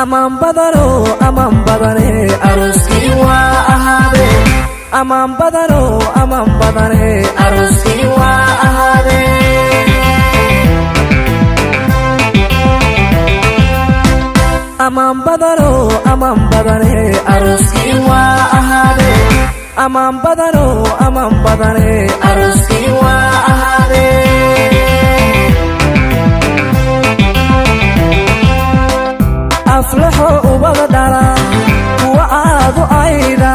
aman badano aman badane aroski wa ahade aman badano aman badane aroski wa ahade aman badano aman badane aroski wa ahade aman badano aman badane aroski wa ahade aflaxo ubada dhala kuwa aad u ayda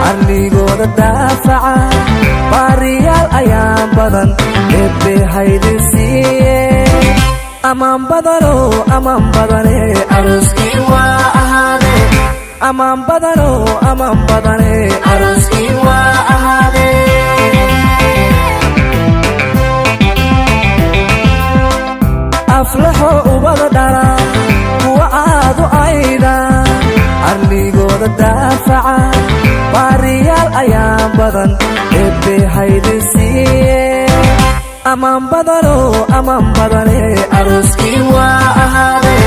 arligooda daafaca baariyaal ayaan badan eebbe haydin siiye aman badano aman badane aroskii waa ahaade aman badano aman badane aroskii waa ahaade aflaxo ubada dhala kuwa aad u ayda arligooda daafaca baariyaal ayaan badan eebbe haydin siiye aman badano aman badane aroskii waa ahaade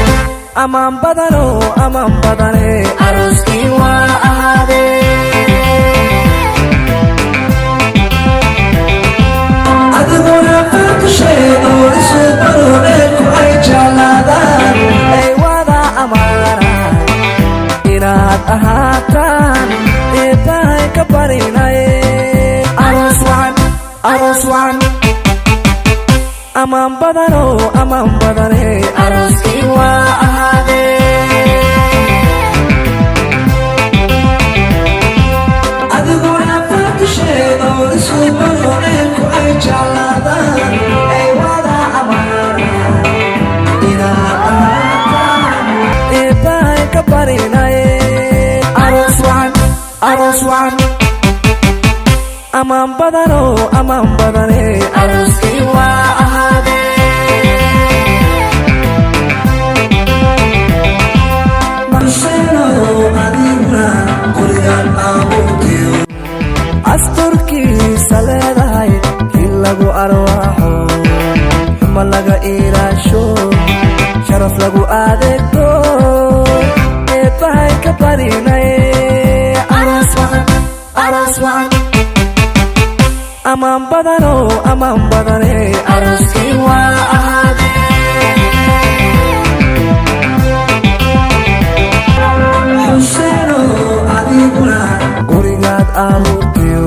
aman badano aman badane aroskii waa ahaade adiguna farkasheedo isu baroneedku ay jeclaadaan ay wada amaana inaad ahaataan eebbahay ka barinaye aroos wacan aman badano aman badane aroskii waa ahaade adiguna farkasheedo isu baroneedku ay jeclaadaan ay wada amaana inaad ahaataan eebbahay ka barinaye aroos wacan aman badano aman badane aroskii waa ahaade marseno adiguna gurigaan abuurtiyo asturkiisa leedahay in lagu arwaaxo xuma laga ilaasho sharaf lagu adeegto eebbahay ka barinaye aroos wacan aman badano aman badane aroskii waa ahaade xuseeno adiguna gurigaad abuurtiyo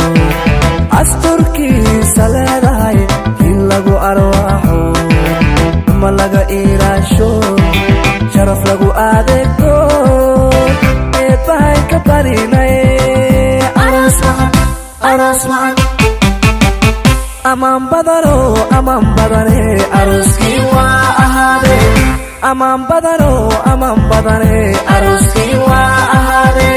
asturkiisa leedahay in lagu arwaaxo ma laga ilaasho sharaf lagu adeegto eebbahay ka barinaye aroos wacan aman badano aman badane aroskii waa ahaade aman badano aman badane aroskii waa ahaade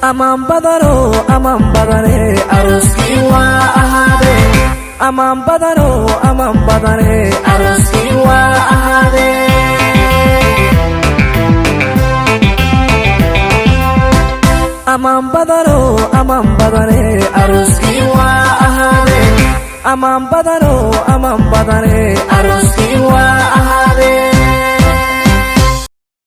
aman badano aman badane aroskii waa ahaade aman badano aman badane aroskii waa ahaade aman badano aman badane aroskii waa ahaade aman badano aman badane aroskii waa ahaade